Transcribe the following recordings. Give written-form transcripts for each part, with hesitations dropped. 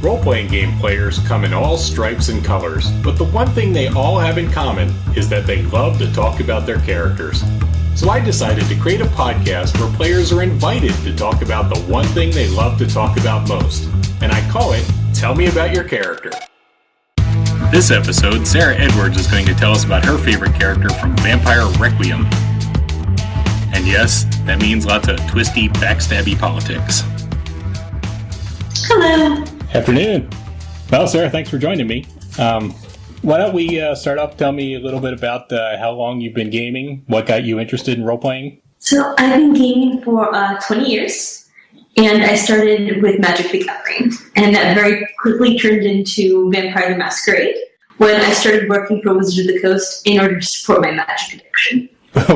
Role-playing game players come in all stripes and colors, but the one thing they all have in common is that they love to talk about their characters. So I decided to create a podcast where players are invited to talk about the one thing they love to talk about most. And I call it, Tell Me About Your Character. This episode, Sarah Edwards is going to tell us about her favorite character from Vampire Requiem. And yes, that means lots of twisty, backstabby politics. Hello. Afternoon. Well, Sarah, thanks for joining me. Why don't we start off? Tell me a little bit about how long you've been gaming, what got you interested in role-playing? So I've been gaming for 20 years, and I started with Magic the Gathering, and that very quickly turned into Vampire the Masquerade when I started working for Wizards of the Coast in order to support my Magic addiction.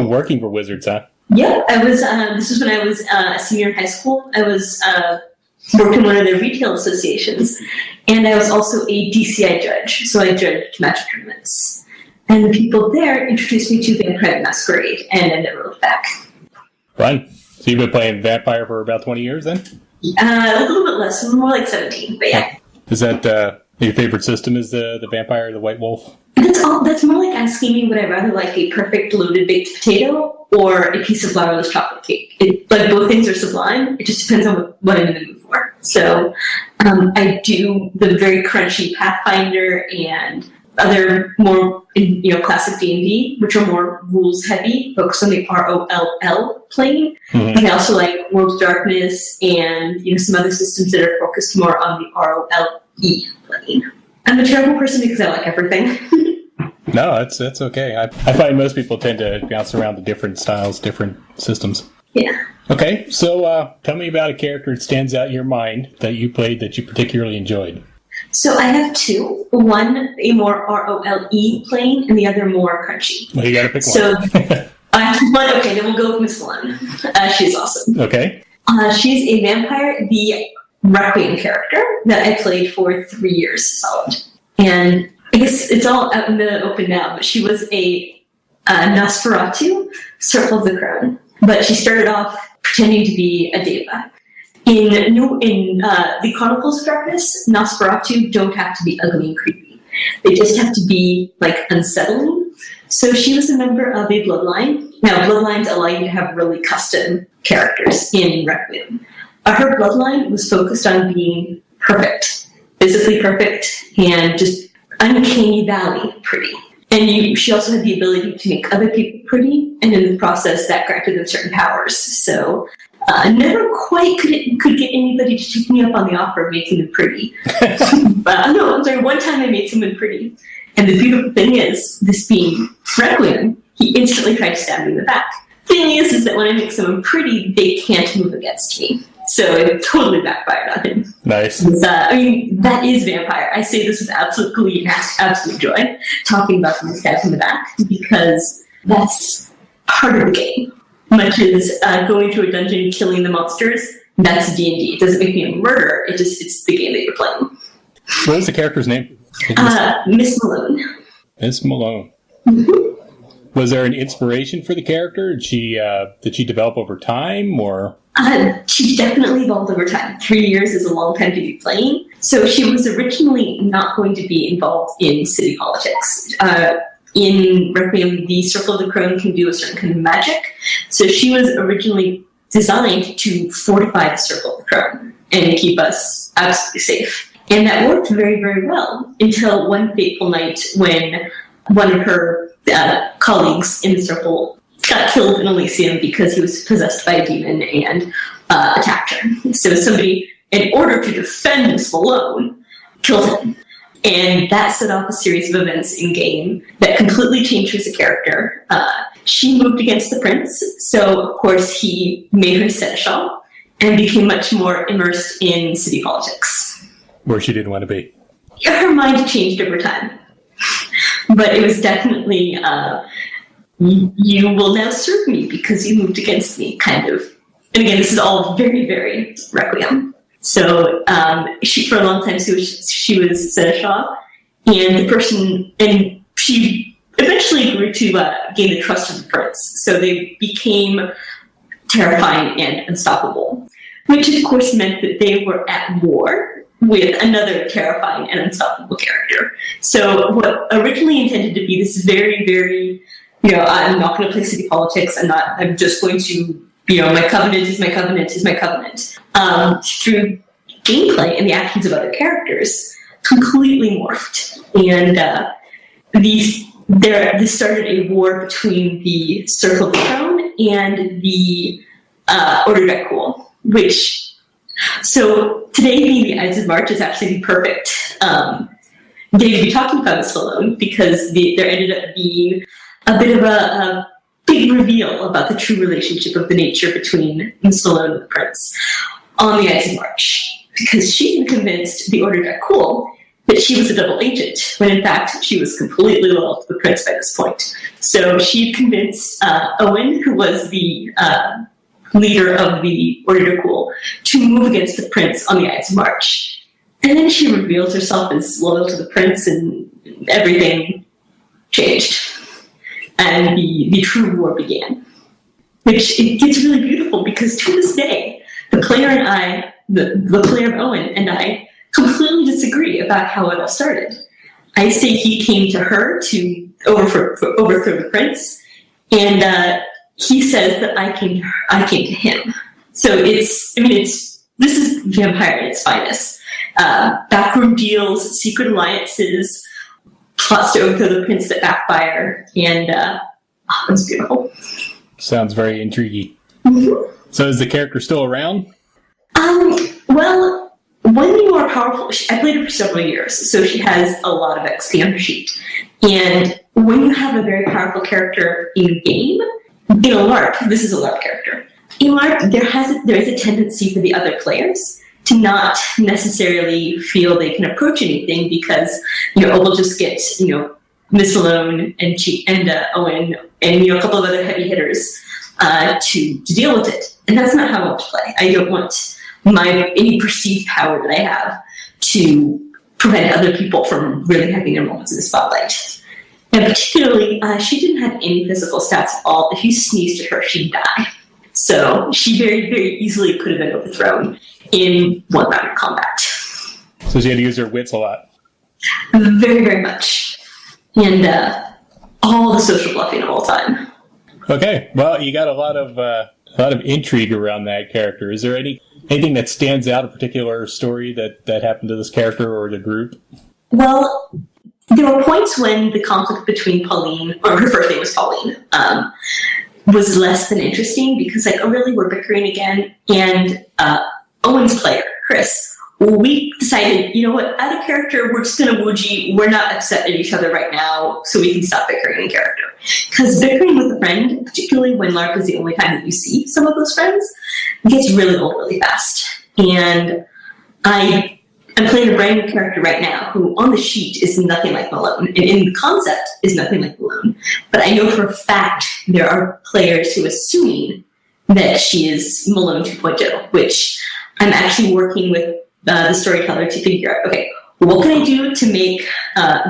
Working for Wizards, huh? Yeah, I was. This was when I was a senior in high school. I was worked in one of their retail associations, and I was also a DCI judge, so I judged Magic tournaments. And the people there introduced me to Vampire the Masquerade, and I never looked back. Fun. So you've been playing Vampire for about 20 years then? A little bit less, more like 17, but yeah. Is that your favorite system is the Vampire, the White Wolf? That's more like asking me would I rather like a perfect loaded baked potato or a piece of flourless chocolate cake. But both things are sublime. It just depends on what I'm in the mood for. So I do the very crunchy Pathfinder and other more classic D&D, which are more rules heavy, focused on the ROLL plane. Mm-hmm. And I also like World of Darkness and some other systems that are focused more on the ROLE plane. I'm a terrible person because I like everything. No, that's okay. I find most people tend to bounce around to different styles, different systems. Yeah. Okay, so tell me about a character that stands out in your mind that you played that you particularly enjoyed. So I have two. One, a more ROLE plane, and the other more crunchy. Well, you gotta pick one. So, okay, then we'll go with Miss Malone. She's awesome. Okay. She's a vampire, the Requiem character that I played for 3 years solid. And I guess it's all out in the open now, but she was a Nosferatu, Circle of the Crown. But she started off pretending to be a deva. In the Chronicles of Darkness, Nosferatu don't have to be ugly and creepy. They just have to be, unsettling. So she was a member of a bloodline. Now, bloodlines allow you to have really custom characters in Requiem. Her bloodline was focused on being perfect, physically perfect, and just uncanny valley pretty. And she also had the ability to make other people pretty, and in the process, that granted them certain powers. So never quite could get anybody to take me up on the offer of making them pretty. One time I made someone pretty. And the beautiful thing is, this being Requiem, he instantly tried to stab me in the back. Thing is that when I make someone pretty, they can't move against me. So it totally backfired on him. Nice. That is Vampire. I say this with absolute joy, talking about these guys in the back, because that's part of the game. Much as going to a dungeon, killing the monsters, that's D&D. It doesn't make me a murderer. It's the game that you're playing. What is the character's name? Miss Malone. Miss Malone. Mm-hmm. Was there an inspiration for the character? Did she develop over time, or? She definitely evolved over time. 3 years is a long time to be playing. So she was originally not going to be involved in city politics. In Requiem, the Circle of the Crown can do a certain kind of magic. So she was originally designed to fortify the Circle of the Crown and keep us absolutely safe. And that worked very, very well until one fateful night when one of her colleagues in the Circle got killed in Elysium because he was possessed by a demon and attacked her. So somebody, in order to defend Miss Malone, killed him. And that set off a series of events in-game that completely changed her as a character. She moved against the prince, so of course he made her seneschal and became much more immersed in city politics. Where she didn't want to be. Her mind changed over time. But it was definitely, you will now serve me because you moved against me, kind of. And again, this is all very, very Requiem. So she, for a long time, she was seneschal, and she eventually grew to gain the trust of the prince. So they became terrifying and unstoppable, which of course meant that they were at war with another terrifying and unstoppable character. So what originally intended to be this very, very, I'm not going to play city politics. I'm just going to, my covenant is my covenant is my covenant. Through gameplay and the actions of other characters, completely morphed. And this started a war between the Circle of the Throne and the Order Cool, so today being the Ides of March is actually the perfect day to be talking about Miss Malone, because there ended up being a bit of a big reveal about the true relationship of the nature between Miss Malone and the Prince on the Ides of March, because she had convinced the Order Cool that she was a double agent, when in fact she was completely loyal to the Prince by this point. So she convinced Owen, who was the leader of the Order Cool, to move against the Prince on the Ides of March. And then she revealed herself as loyal to the Prince, and everything changed. And the true war began. Which, it gets really beautiful, because to this day, the player and I, the player of Owen and I, completely disagree about how it all started. I say he came to her to overthrow the Prince, and he says that I came to him. So this is vampire at its finest. Backroom deals, secret alliances, plots to overthrow the Prince that backfire, and it's beautiful. Sounds very intriguing. Mm-hmm. So is the character still around? Well, when you are powerful, I played her for several years, so she has a lot of XP on her sheet. And when you have a very powerful character in game, in a LARP, this is a LARP character. In LARP, there is a tendency for the other players to not necessarily feel they can approach anything, because we'll just get Miss Malone and Owen and a couple of other heavy hitters to deal with it. And that's not how I want to play. I don't want any perceived power that I have to prevent other people from really having their moments in the spotlight. And particularly, she didn't have any physical stats at all. If you sneezed at her, she'd die. So she very, very easily could have been overthrown in one round of combat. So she had to use her wits a lot. Very, very much. And all the social bluffing of all time. Okay, well, you got a lot of intrigue around that character. Is there anything that stands out, a particular story that happened to this character or the group? Well, there were points when the conflict between Pauline, or her first name was Pauline, was less than interesting, because really, we're bickering again. And Owen's player, Chris, we decided, out of character, we're just going to woogie. We're not upset at each other right now, so we can stop bickering in character. Because bickering with a friend, particularly when LARP is the only time that you see some of those friends, gets really old really fast. And I'm playing a brand new character right now who, on the sheet, is nothing like Malone, and in the concept is nothing like Malone. But I know for a fact there are players who are assuming that she is Malone 2.0, which I'm actually working with the storyteller to figure out, okay, what can I do to make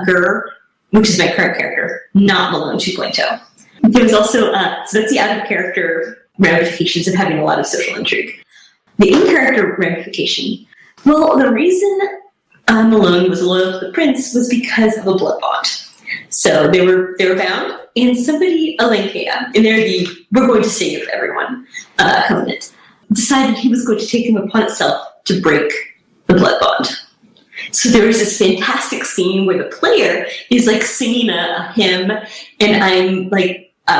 Gur, which is my current character, not Malone 2.0? There was also, so that's the out-of-character ramifications of having a lot of social intrigue. The in-character ramification, well, the reason Malone was loyal to the Prince was because of a blood bond. So they were bound, and somebody, Alenkea, and they're the "we're going to save everyone" covenant, decided he was going to take him upon itself to break the blood bond. So there was this fantastic scene where the player is singing a hymn, and I'm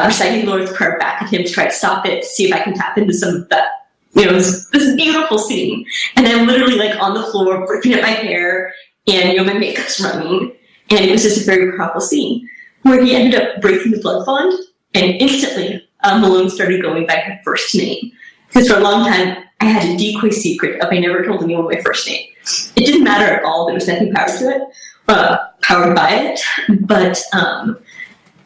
reciting Lord's Prayer back at him to try to stop it, to see if I can tap into some of that. It was this beautiful scene. And I'm literally on the floor, ripping at my hair, and my makeup's running. And it was just a very powerful scene where he ended up breaking the blood bond, and instantly Malone started going by her first name. Because for a long time, I had a decoy secret of I never told anyone my first name. It didn't matter at all. There was nothing powered by it. But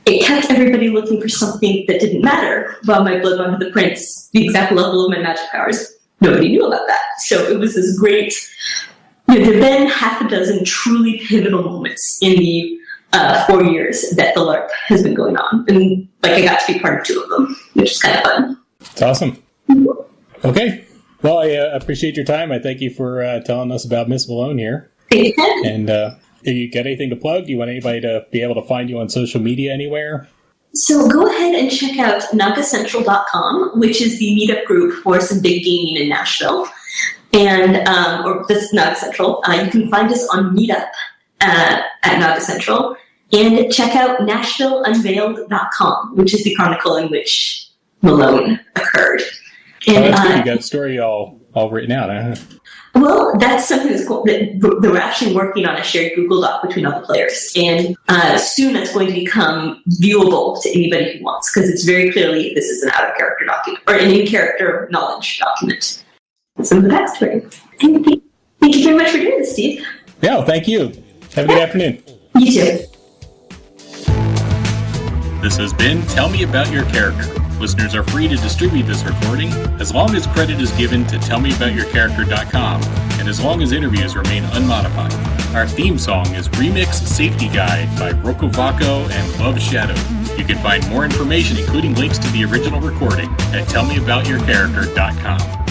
it kept everybody looking for something that didn't matter. While my blood bond with the Prince, the exact level of my magic powers, nobody knew about that. So it was this great... there have been half a dozen truly pivotal moments in the 4 years that the LARP has been going on. And I got to be part of 2 of them, which is kind of fun. It's awesome. Okay. Well, I appreciate your time. I thank you for telling us about Miss Malone here. Thank you. And if you got anything to plug? Do you want anybody to be able to find you on social media anywhere? So go ahead and check out nagacentral.com, which is the meetup group for some big gaming in Nashville. And, or this is Naga Central. You can find us on Meetup at Naga Central. And check out NashvilleUnveiled.com, which is the chronicle in which Malone occurred. And, that's good. You got the story all written out, huh? Well, that's something that's cool. That we're actually working on a shared Google Doc between all the players. And soon that's going to become viewable to anybody who wants, because it's very clearly this is an out-of-character document, or an in-character knowledge document. Some of the backstory. Thank you very much for doing this, Steve. Yeah, well, thank you. Have a good afternoon. You too. This has been Tell Me About Your Character. Listeners are free to distribute this recording as long as credit is given to tellmeaboutyourcharacter.com and as long as interviews remain unmodified. Our theme song is Remix Safety Guide by Brokovaco and Love Shadow. You can find more information, including links to the original recording, at tellmeaboutyourcharacter.com.